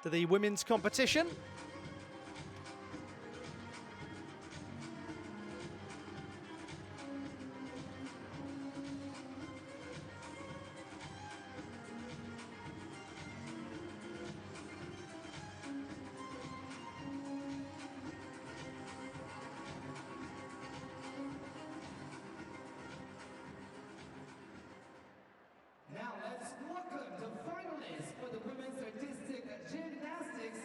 to the women's competition. Now let's welcome the finalists for the women's artistic gymnastics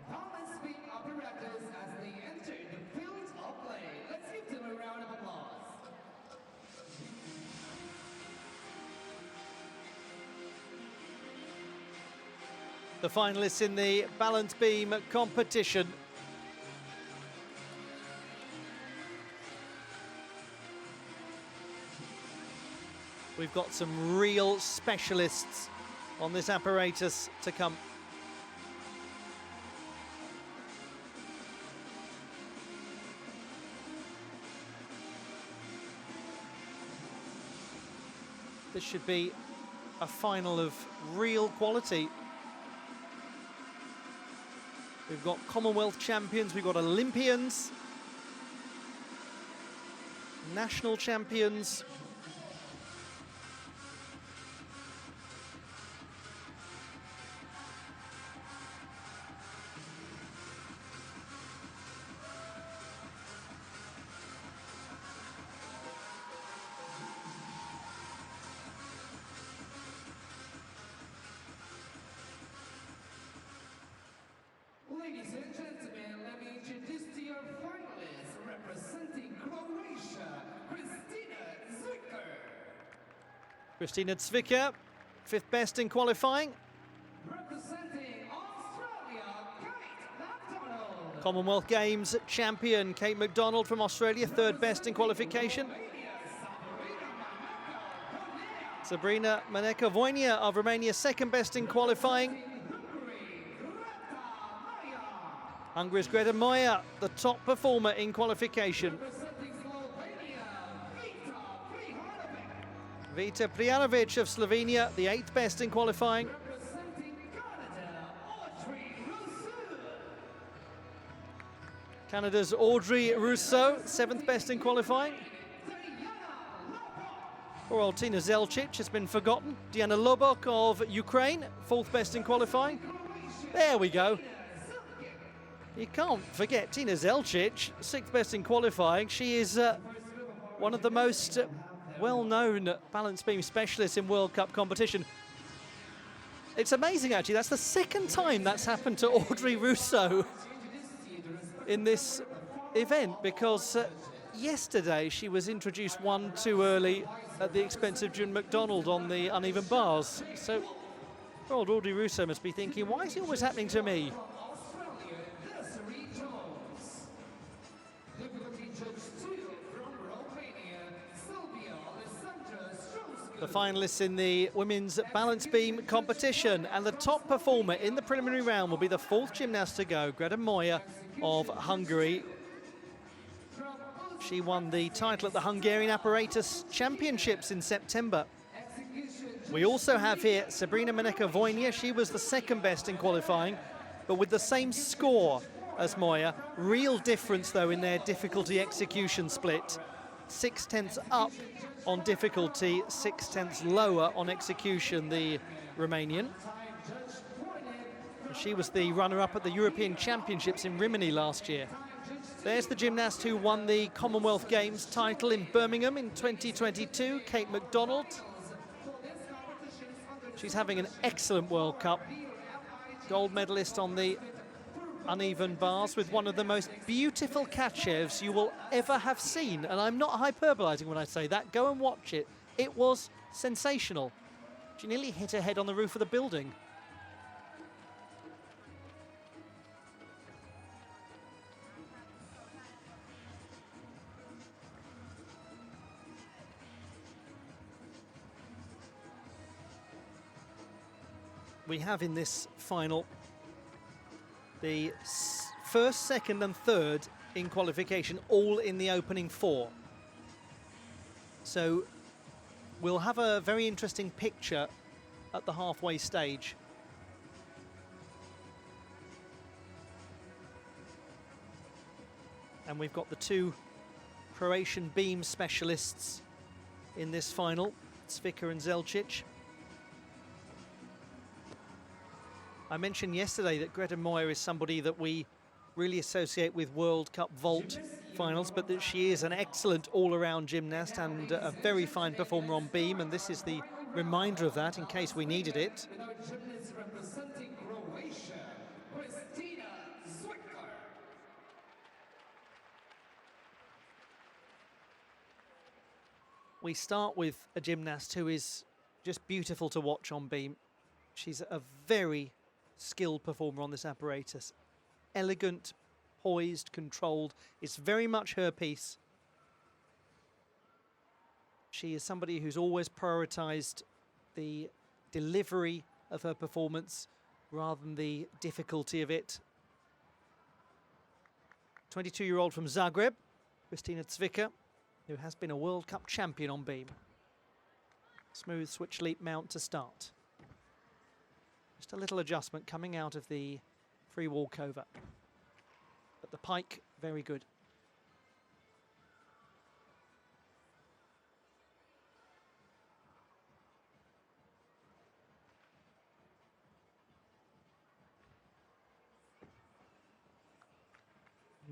balance beam apparatus as they enter the field of play. Let's give them a round of applause. The finalists in the balance beam competition. We've got some real specialists on this apparatus to come. This should be a final of real quality. We've got Commonwealth champions, we've got Olympians, national champions. Ladies and gentlemen, let me introduce to your finalists representing Croatia, Kristina Zwicker, fifth best in qualifying. representing Australia, Kate McDonald. Commonwealth Games champion Kate McDonald from Australia, third best in qualification. Sabrina Maneka-Voinia of Romania, second best in qualifying. Hungary's Greta Moya, the top performer in qualification. Vita Prijanovic of Slovenia, the eighth best in qualifying. Canada's Audrey Rousseau, seventh best in qualifying. Poor old Tina Zelčić has been forgotten. Diana Lobok of Ukraine, fourth best in qualifying. There we go. You can't forget Tina Zelčić, sixth best in qualifying. She is one of the most well-known balance beam specialists in World Cup competition. It's amazing, actually. That's the second time that's happened to Audrey Rousseau in this event, because yesterday she was introduced one too early at the expense of June McDonald on the uneven bars. So old Audrey Rousseau must be thinking, why is it always happening to me? The finalists in the women's balance beam competition, and the top performer in the preliminary round will be the fourth gymnast to go, Greta Moya of Hungary. She won the title at the Hungarian Apparatus Championships in September. We also have here Sabrina Maneka-Voinia. She was the second best in qualifying, but with the same score as Moya. Real difference, though, in their difficulty execution split. 6/10 up on difficulty, 6/10 lower on execution, the Romanian. She was the runner-up at the European Championships in Rimini last year. There's the gymnast who won the Commonwealth Games title in Birmingham in 2022, Kate McDonald. She's having an excellent World Cup. Gold medalist on the uneven bars with one of the most beautiful Kachevs you will ever have seen. And I'm not hyperbolizing when I say that. Go and watch it. It was sensational. She nearly hit her head on the roof of the building. We have in this final the first, second and third in qualification, all in the opening four. So we'll have a very interesting picture at the halfway stage. And we've got the two Croatian beam specialists in this final, Cvica and Zelčić. I mentioned yesterday that Greta Moyer is somebody that we really associate with World Cup vault finals, but that she is an excellent all-around gymnast and a very fine performer on beam, and this is the reminder of that in case we needed it. With our gymnast representing Croatia, Cristina Cvica. We start with a gymnast who is just beautiful to watch on beam. She's a very skilled performer on this apparatus. Elegant, poised, controlled. It's very much her piece. She is somebody who's always prioritized the delivery of her performance rather than the difficulty of it. 22-year-old from Zagreb, Cristina Cvica, who has been a World Cup champion on beam. Smooth switch leap mount to start. Just a little adjustment coming out of the free walkover. But the pike, very good.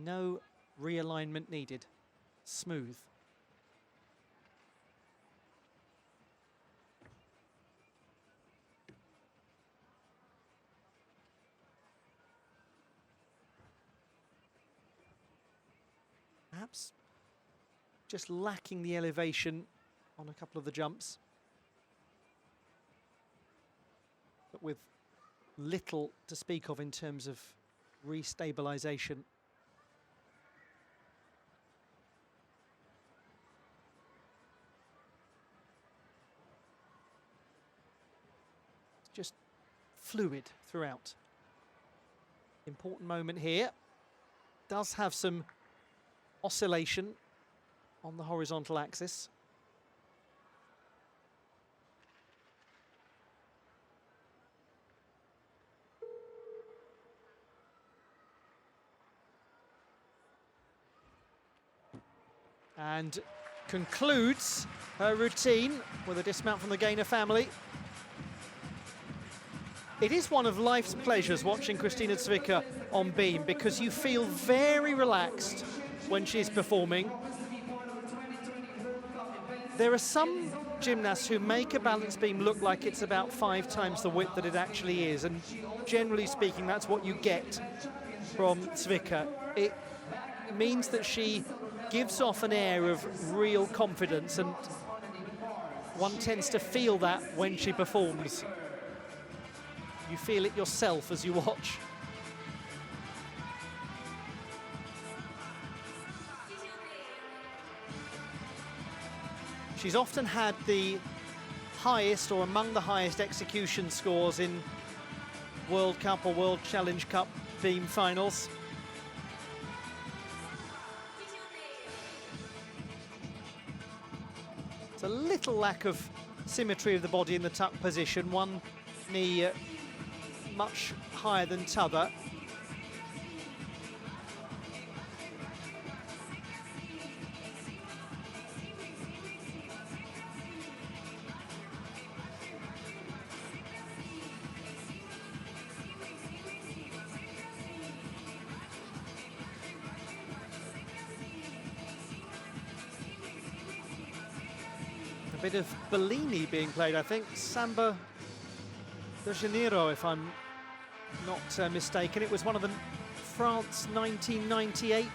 No realignment needed. Smooth. Perhaps just lacking the elevation on a couple of the jumps, but with little to speak of in terms of restabilization. Just fluid throughout. Important moment here. Does have some oscillation on the horizontal axis. And concludes her routine with a dismount from the Gaynor family. It is one of life's pleasures watching Cristina Cvica on beam because you feel very relaxed when she's performing. There are some gymnasts who make a balance beam look like it's about 5 times the width that it actually is, and generally speaking that's what you get from Cvica. It means that she gives off an air of real confidence, and one tends to feel that when she performs. You feel it yourself as you watch. She's often had the highest or among the highest execution scores in World Cup or World Challenge Cup beam finals. It's a little lack of symmetry of the body in the tuck position. One knee much higher than t'other. A bit of Bellini being played, I think. Samba de Janeiro, if I'm not mistaken. It was one of the France 1998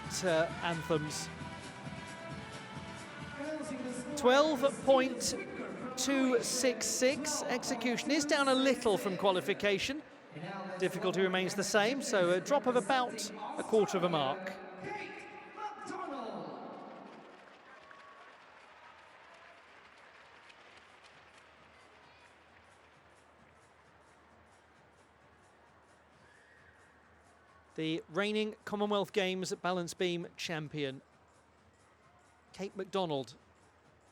anthems. 12.266. Execution is down a little from qualification. Difficulty remains the same, so a drop of about a quarter of a mark. The reigning Commonwealth Games balance beam champion, Kate MacDonald,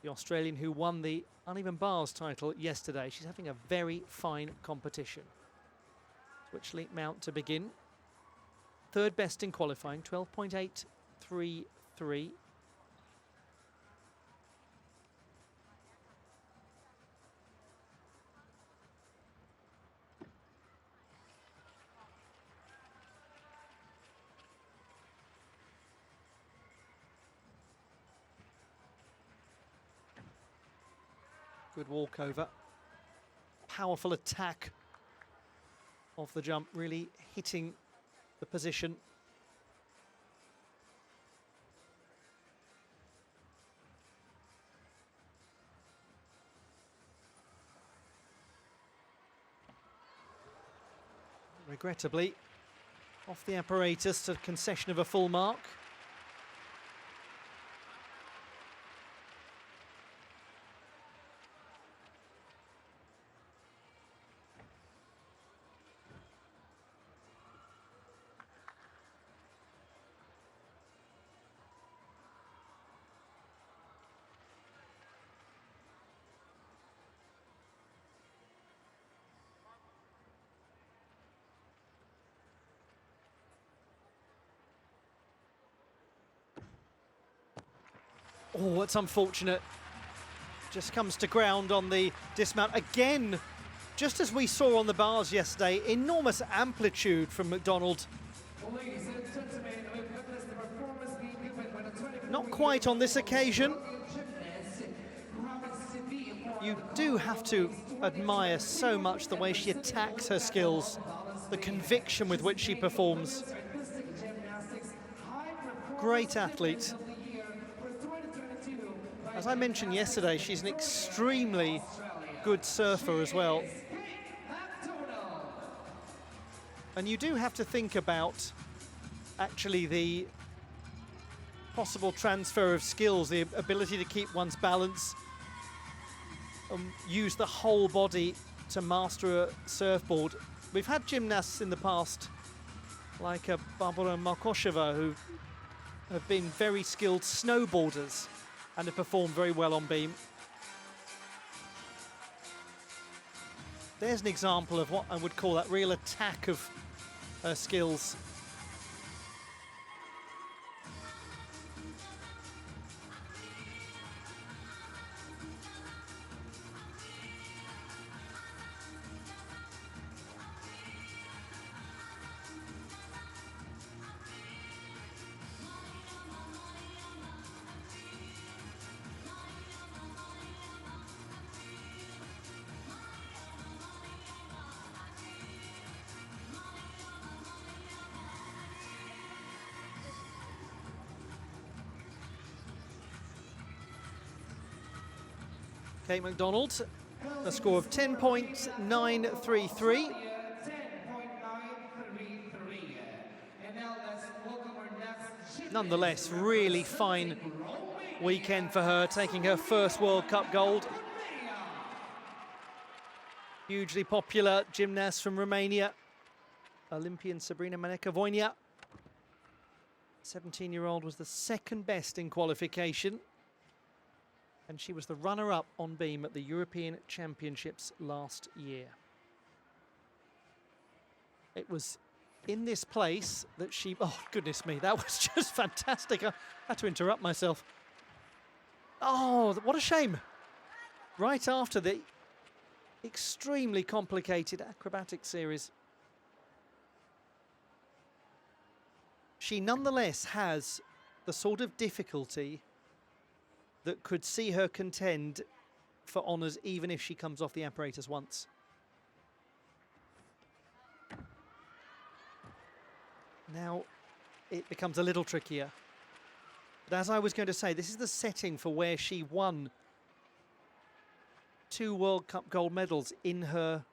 the Australian who won the uneven bars title yesterday. She's having a very fine competition. Switch leap mount to begin. Third best in qualifying, 12.8 3-3. Good walkover. Powerful attack off the jump, really hitting the position. Regrettably, off the apparatus to concession of a full mark. Oh, it's unfortunate. Just comes to ground on the dismount. Again, just as we saw on the bars yesterday, enormous amplitude from McDonald. Well, ladies and gentlemen, we've witnessed the performance being given by the 24 Not quite on this occasion. gymnast who happens to be a part You of the do have to admire so much the way she attacks her skills, the conviction with which she performs. artistic gymnastics high performance Great athlete. of the year for 2022 by As I mentioned yesterday, she's an extremely good surfer as well. McDonald. And you do have to think about actually the possible transfer of skills, the ability to keep one's balance, use the whole body to master a surfboard. We've had gymnasts in the past, like Barbara Markosheva, who have been very skilled snowboarders and have performed very well on beam. There's an example of what I would call that real attack of her skills. Kate McDonald, a score of 10.933. 10.933. And now let's welcome our next gymnast. Nonetheless, really fine weekend for her, taking her first World Cup gold. Hugely popular gymnast from Romania, Olympian Sabrina Maneka-Voinea. 17-year-old was the second best in qualification, and she was the runner-up on beam at the European Championships last year. It was in this place that she, oh goodness me, that was just fantastic. I had to interrupt myself. Oh, what a shame. Right after the extremely complicated acrobatic series. She nonetheless has the sort of difficulty that could see her contend for honours even if she comes off the apparatus once. Now it becomes a little trickier. But as I was going to say, this is the setting for where she won 2 World Cup gold medals in her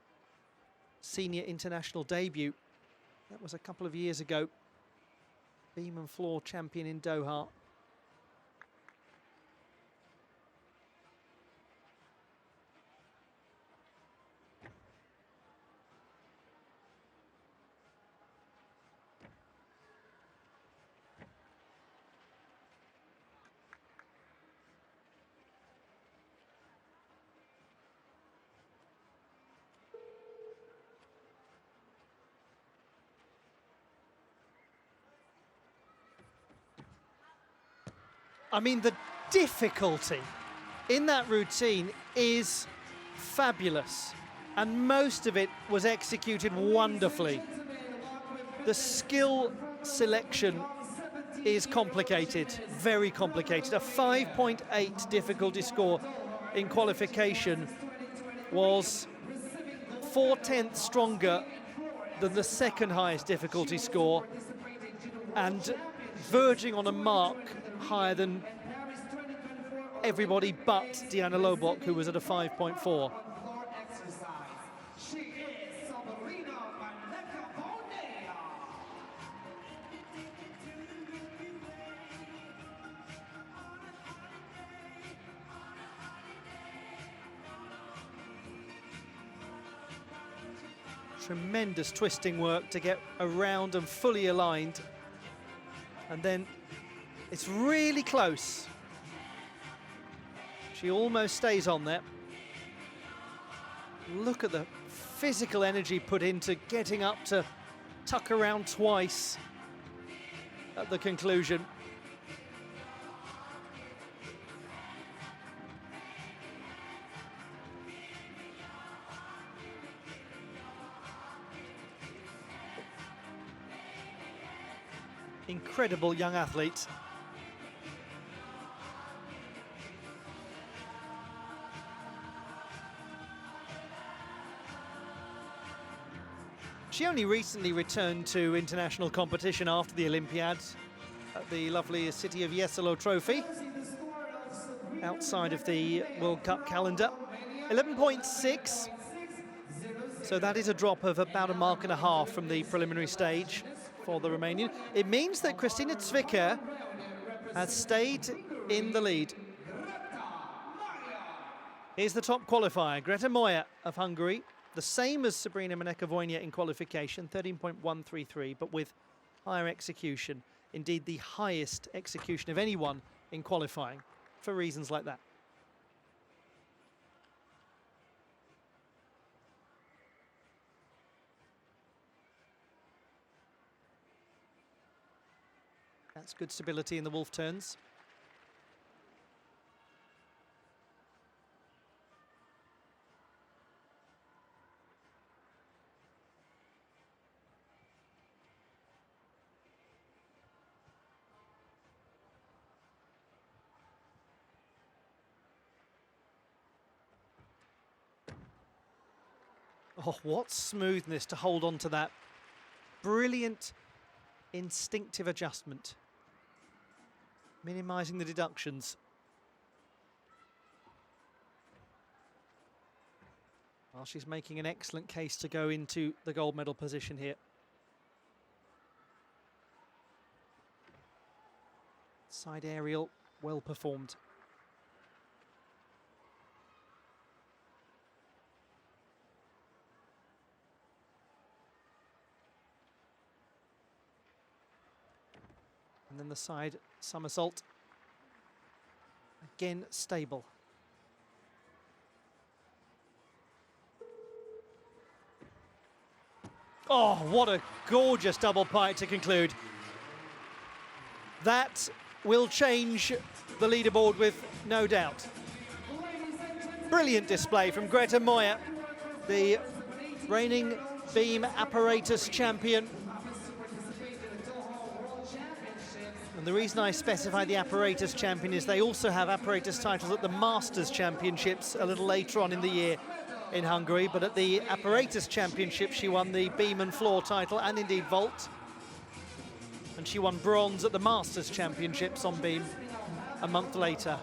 senior international debut. That was a couple of years ago. Beam and floor champion in Doha. I mean, the difficulty in that routine is fabulous, and most of it was executed wonderfully. The skill selection is complicated, very complicated. A 5.8 difficulty score in qualification was 4/10 stronger than the second highest difficulty score and verging on a mark higher than everybody but Diana Lobok, who was at a 5.4. Tremendous twisting work to get around and fully aligned. And then it's really close. She almost stays on there. Look at the physical energy put into getting up to tuck around twice at the conclusion. Incredible young athlete. She only recently returned to international competition after the Olympiad at the lovely City of Jesolo Trophy, outside of the World Cup calendar. 11.6, so that is a drop of about a mark and a half from the preliminary stage for the Romanian. It means that Christina Zwicker has stayed in the lead. Here's the top qualifier, Greta Moya of Hungary, the same as Sabrina Meneka-Vojnia in qualification, 13.133, but with higher execution. Indeed, the highest execution of anyone in qualifying for reasons like that. That's good stability in the wolf turns. Oh, what smoothness to hold on to that. Brilliant instinctive adjustment. Minimising the deductions. Well, she's making an excellent case to go into the gold medal position here. Side aerial, well performed. And then the side somersault. Again, stable. Oh, what a gorgeous double pike to conclude. That will change the leaderboard with no doubt. Brilliant display from Greta Moya, the reigning beam apparatus champion. And the reason I specify the apparatus champion is they also have apparatus titles at the Masters Championships a little later on in the year in Hungary. But at the apparatus championship, she won the beam and floor title and indeed vault. And she won bronze at the Masters Championships on beam a month later.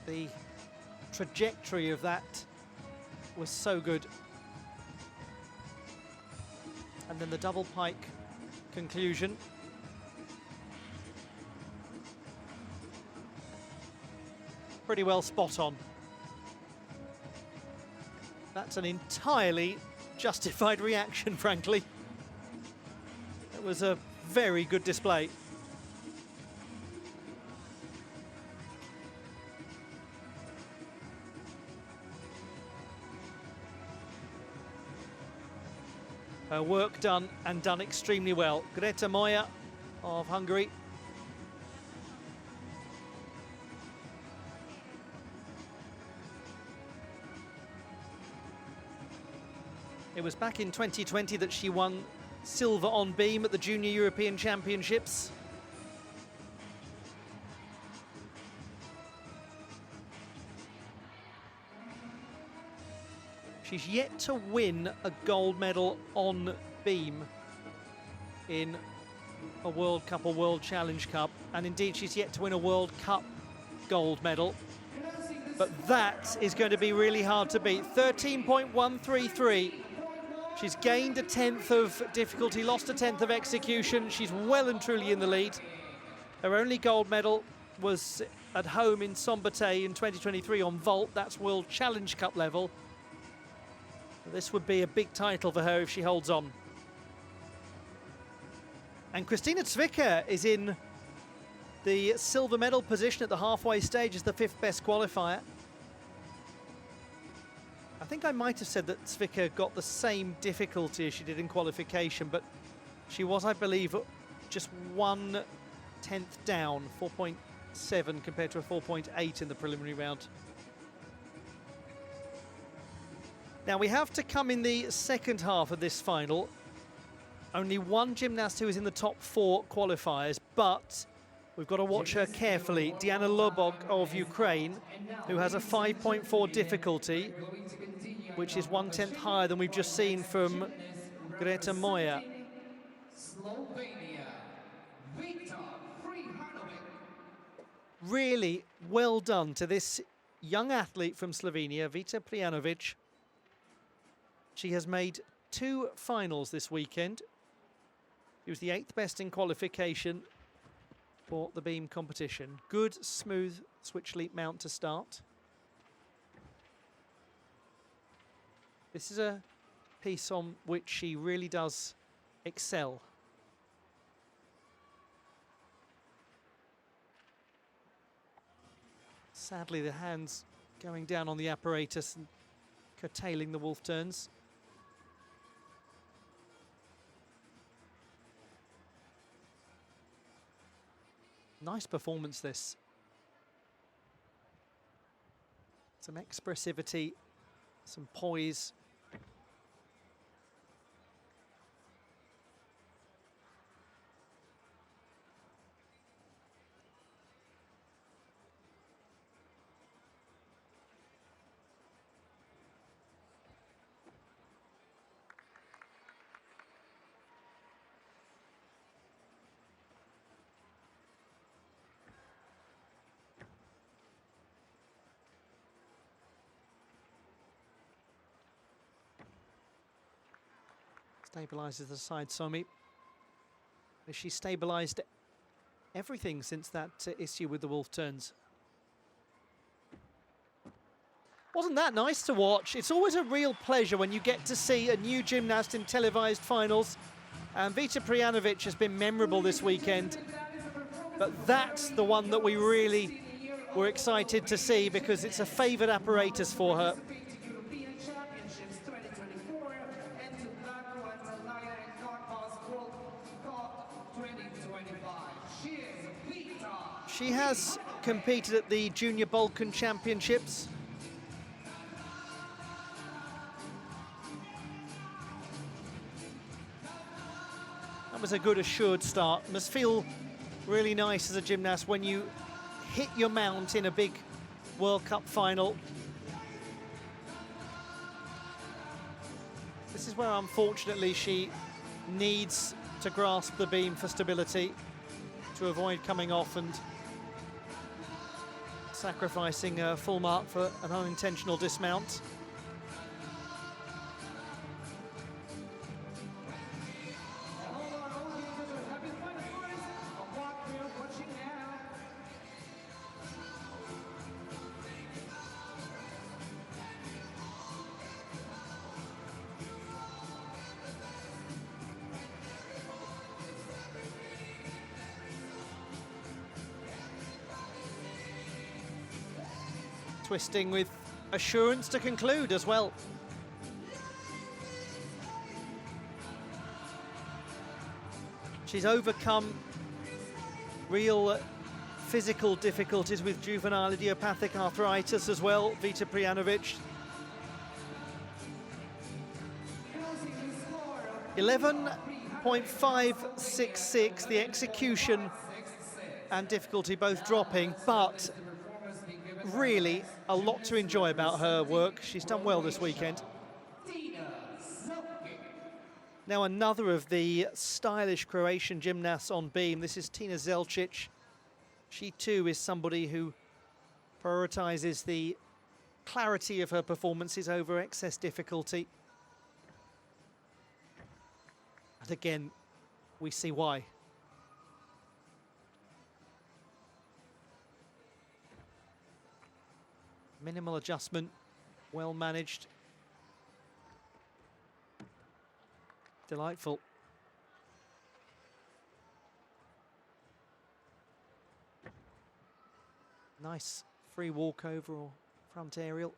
The trajectory of that was so good. And then the double pike conclusion. Pretty well spot on. That's an entirely justified reaction, frankly. It was a very good display. Her work done, and done extremely well. Greta Moya of Hungary. It was back in 2020 that she won silver on beam at the Junior European Championships. She's yet to win a gold medal on beam in a World Cup or World Challenge Cup, and indeed she's yet to win a World Cup gold medal. But that is going to be really hard to beat. 13.133. She's gained a 10th of difficulty, lost a 10th of execution. She's well and truly in the lead. Her only gold medal was at home in Sombaté in 2023 on vault. That's World Challenge Cup level. This would be a big title for her if she holds on. And Kristina Zwicker is in the silver medal position at the halfway stage as the 5th best qualifier. I think I might have said that Zwicker got the same difficulty as she did in qualification, but she was, I believe, just 1/10 down, 4.7 compared to a 4.8 in the preliminary round. Now we have to come in the second half of this final. Only one gymnast who is in the top 4 qualifiers, but we've got to watch her carefully. Diana Lobok of Ukraine, who has a 5.4 difficulty, which is 1/10 higher than we've just seen from Greta Moya. Really well done to this young athlete from Slovenia, Vita Prijanovic. She has made 2 finals this weekend. She was the 8th best in qualification for the beam competition. Good, smooth switch leap mount to start. This is a piece on which she really does excel. Sadly, the hands going down on the apparatus and curtailing the wolf turns. Nice performance, this. Some expressivity, some poise. Stabilises the side Somi. She stabilised everything since that issue with the wolf turns. Wasn't that nice to watch? It's always a real pleasure when you get to see a new gymnast in televised finals. And Vita Prijanovic has been memorable this weekend. But that's the one that we really were excited to see because it's a favoured apparatus for her. She has competed at the Junior Balkan Championships. That was a good assured start. Must feel really nice as a gymnast when you hit your mount in a big World Cup final. This is where, unfortunately, she needs to grasp the beam for stability to avoid coming off and sacrificing a full mark for an unintentional dismount. Twisting with assurance to conclude as well. She's overcome real physical difficulties with juvenile idiopathic arthritis as well, Vita Prijanovic. 11.566, the execution and difficulty both dropping, but really a lot to enjoy about her work. She's done well this weekend. Now another of the stylish Croatian gymnasts on beam. This is Tina Zelčić. She too is somebody who prioritizes the clarity of her performances over excess difficulty. And again, we see why. Minimal adjustment, well managed. Delightful. Nice free walkover or front aerial.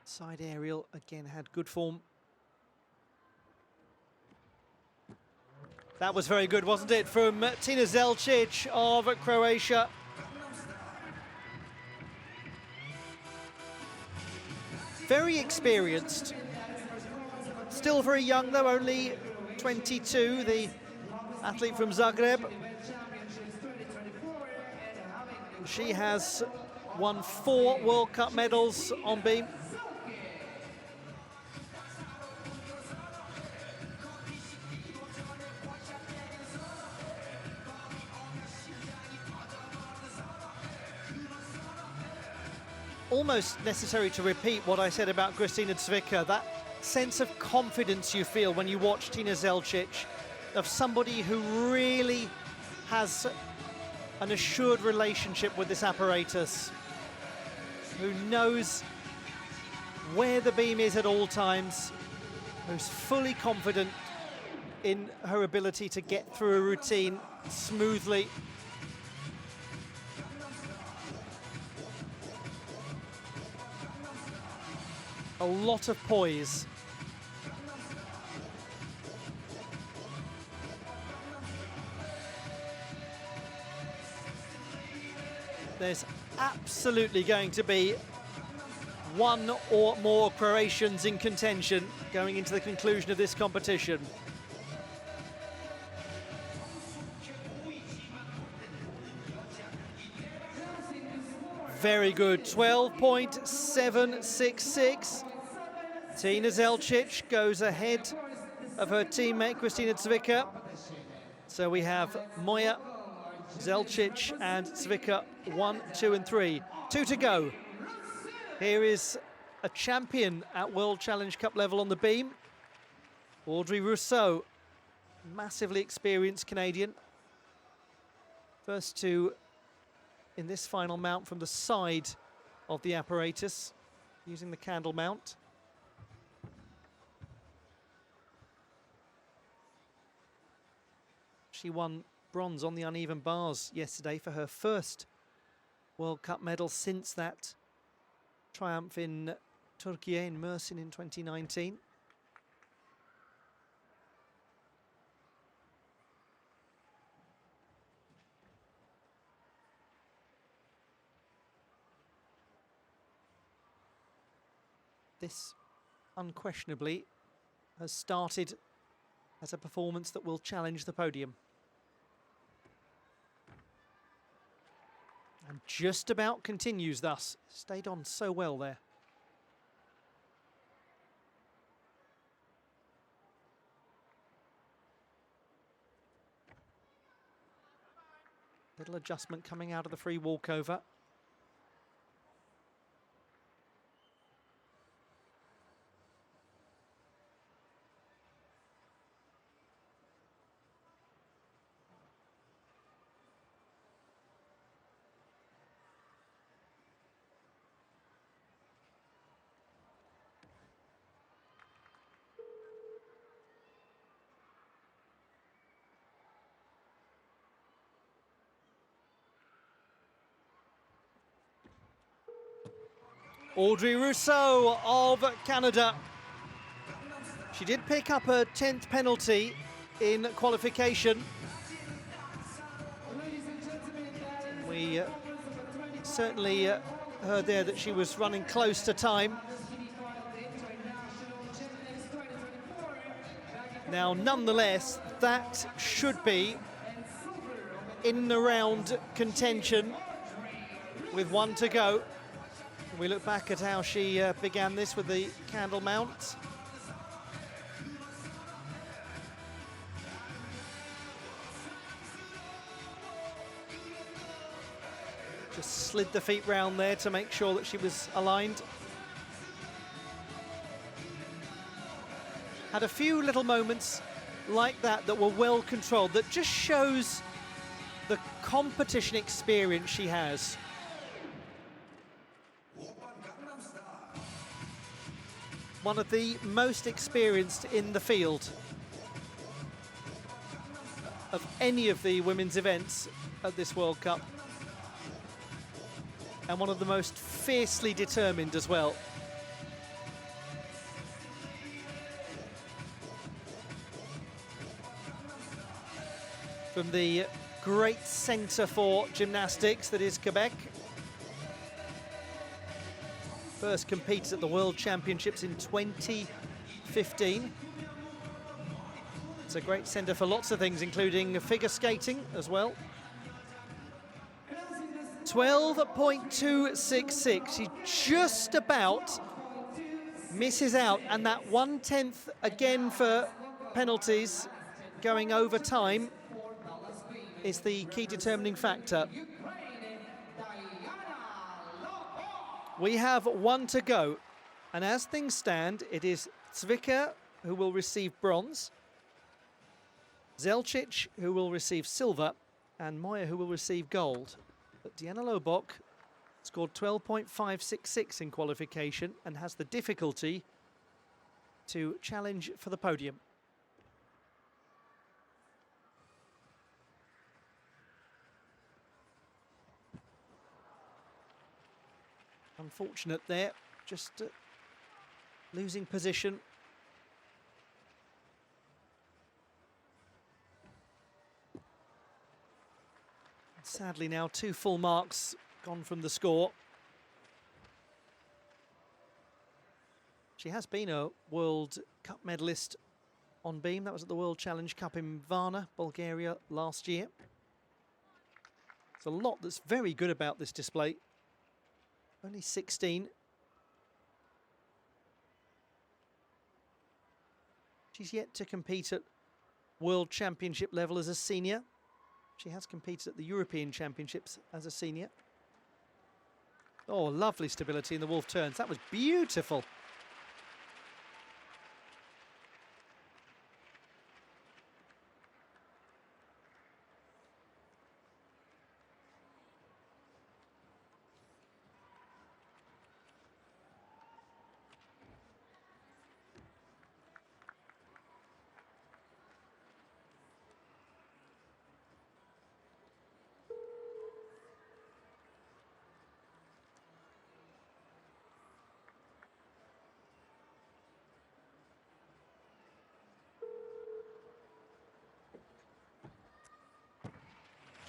Side aerial, again, had good form. That was very good, wasn't it, from Tina Zelčić of Croatia. Very experienced. Still very young, though, only 22, the athlete from Zagreb. She has won 4 World Cup medals on beam. Almost necessary to repeat what I said about Kristina Cvica, that sense of confidence you feel when you watch Tina Zelčić, of somebody who really has an assured relationship with this apparatus, who knows where the beam is at all times, who's fully confident in her ability to get through a routine smoothly. A lot of poise. There's absolutely going to be one or more Croatians in contention going into the conclusion of this competition. Very good, 12.766. Tina Zelčić goes ahead of her teammate Kristina Cvica. So we have Moja, Zelčić and Cvica 1, 2 and 3. 2 to go. Here is a champion at World Challenge Cup level on the beam, Audrey Rousseau, massively experienced Canadian. First two in this final mount from the side of the apparatus, using the candle mount. She won bronze on the uneven bars yesterday for her first World Cup medal since that triumph in Turkey in Mersin in 2019. This unquestionably has started as a performance that will challenge the podium. And just about continues thus. Stayed on so well there. Little adjustment coming out of the free walkover. Audrey Rousseau of Canada. She did pick up her 10th penalty in qualification. We certainly heard there that she was running close to time. Now, nonetheless, that should be in and around contention with 1 to go. We look back at how she began this with the candle mount. Just slid the feet round there to make sure that she was aligned. Had a few little moments like that that were well controlled, that just shows the competition experience she has. One of the most experienced in the field of any of the women's events at this World Cup. And one of the most fiercely determined as well. From the great centre for gymnastics that is Quebec. First competed at the World Championships in 2015. It's a great centre for lots of things, including figure skating as well. 12.266. She just about misses out, and that 1/10 again for penalties going over time is the key determining factor. We have 1 to go, and as things stand, it is Zwicker who will receive bronze, Zelčić who will receive silver, and Moya who will receive gold. But Diana Lobok scored 12.566 in qualification and has the difficulty to challenge for the podium. Unfortunate there, just losing position. Sadly now 2 full marks gone from the score. She has been a World Cup medalist on beam. That was at the World Challenge Cup in Varna, Bulgaria last year. There's a lot that's very good about this display. Only 16. She's yet to compete at World Championship level as a senior. She has competed at the European Championships as a senior. Oh, lovely stability in the wolf turns. That was beautiful.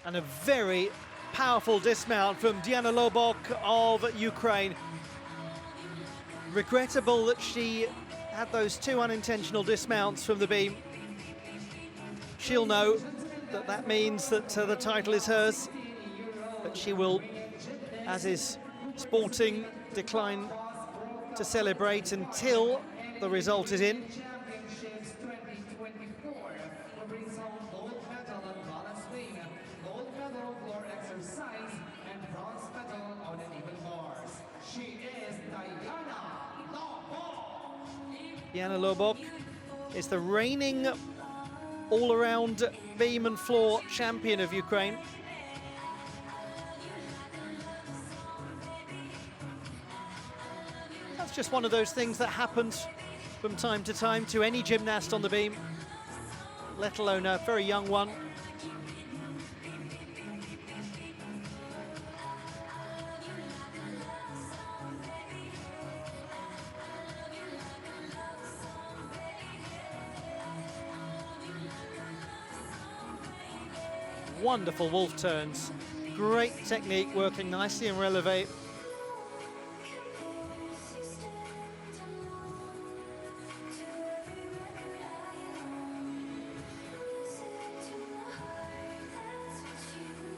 And a very powerful dismount from Diana Lobok of Ukraine. Regrettable that she had those 2 unintentional dismounts from the beam. She'll know that that means that the title is hers, but she will, as is sporting, decline to celebrate until the result is in. Diana Lobok is the reigning all-around beam and floor champion of Ukraine. That's just one of those things that happens from time to time to any gymnast on the beam, let alone a very young one. Wonderful wolf turns. Great technique, working nicely in releve.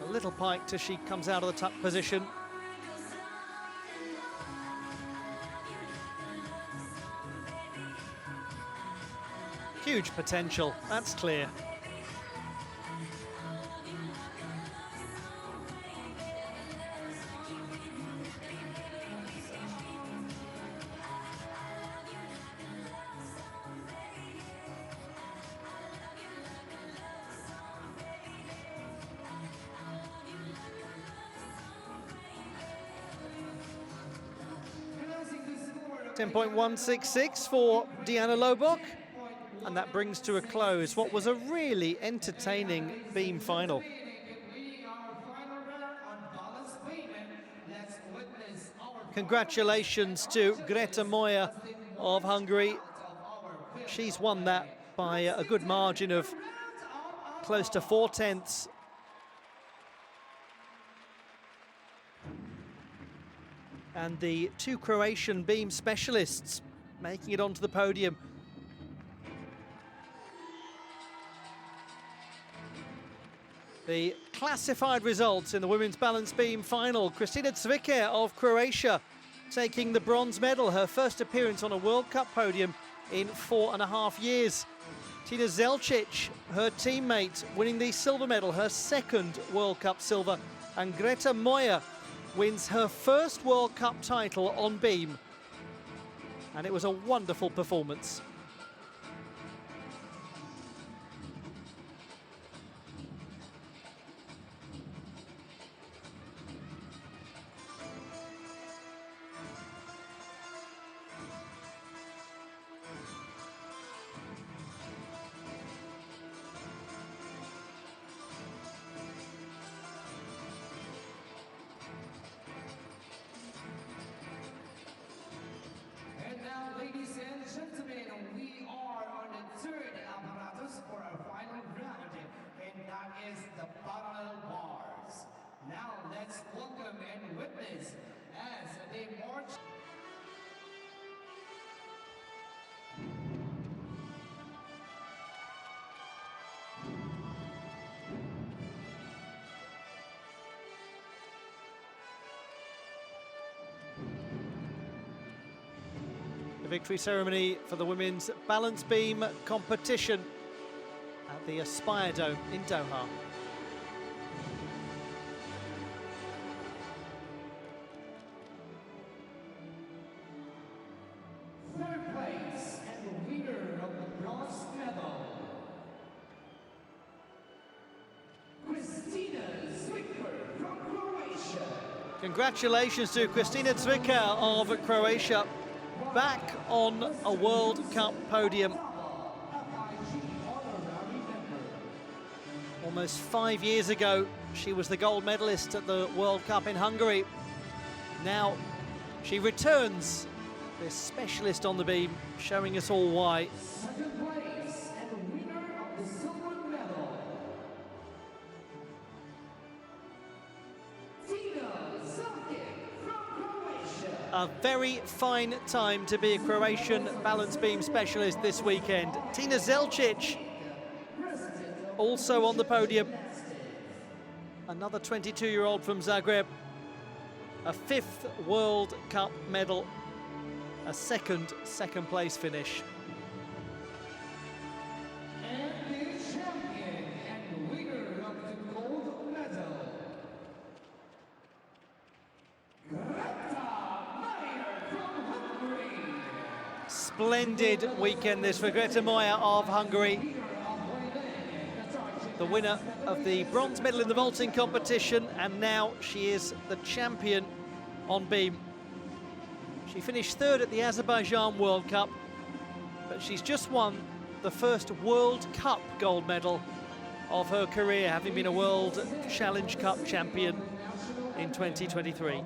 A little pike till she comes out of the tuck position. Huge potential, that's clear. .166 for Deanna Lobok, and that brings to a close what was a really entertaining beam final. Congratulations to Greta Moya of Hungary. She's won that by a good margin of close to 4/10. And the two Croatian beam specialists making it onto the podium. The classified results in the women's balance beam final. Kristina Cviker of Croatia taking the bronze medal, her first appearance on a World Cup podium in 4.5 years. Tina Zelčić, her teammate, winning the silver medal, her second World Cup silver. And Greta Moya wins her first World Cup title on beam. And it was a wonderful performance. Ladies and gentlemen, we are on the third apparatus for our final round, and that is the parallel bars. Now let's welcome and witness as they march. The victory ceremony for the women's balance beam competition at the Aspire Dome in Doha. Third place and the winner of the bronze medal, Kristina Cviker from Croatia. Congratulations to Kristina Cviker of Croatia, back on a World Cup podium. Almost 5 years ago, she was the gold medalist at the World Cup in Hungary. Now she returns, this specialist on the beam, showing us all why. Second place and the winner of the silver medal, Tina Zelčić from Croatia. A very fine time to be a Croatian balance beam specialist this weekend. Tina Zelčić also on the podium. Another 22-year-old from Zagreb. A 5th World Cup medal. A second place finish. And the champion and winner of the gold medal, Greta Meyer from Hungary. Splendid weekend this for Greta Moya of Hungary. The winner of the bronze medal in the vaulting competition, and now she is the champion on beam. She finished 3rd at the Azerbaijan World Cup, but she's just won the first World Cup gold medal of her career, having been a World Challenge Cup champion in 2023.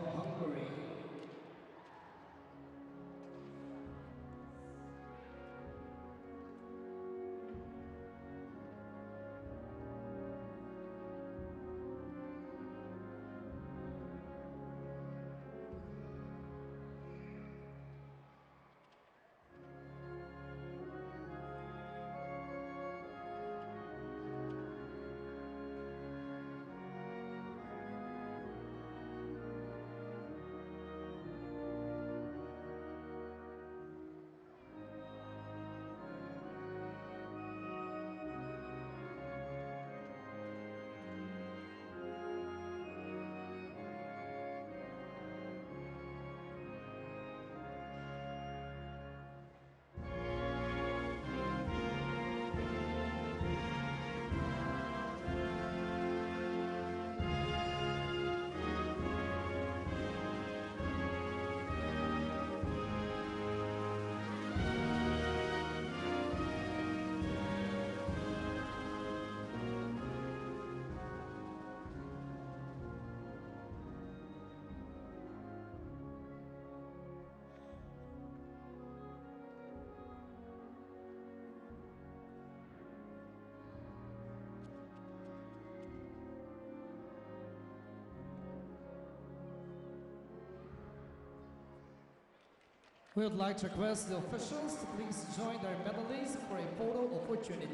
We would like to request the officials to please join their medalists for a photo opportunity.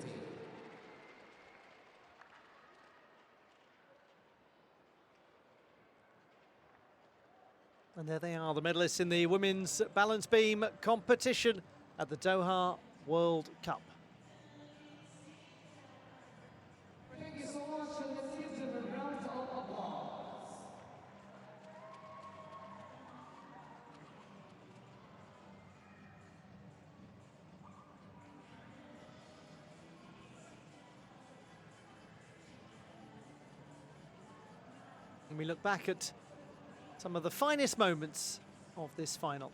And there they are, the medalists in the women's balance beam competition at the Doha World Cup. Thank you so much, and let's give them a round of applause. And we look back at some of the finest moments of this final.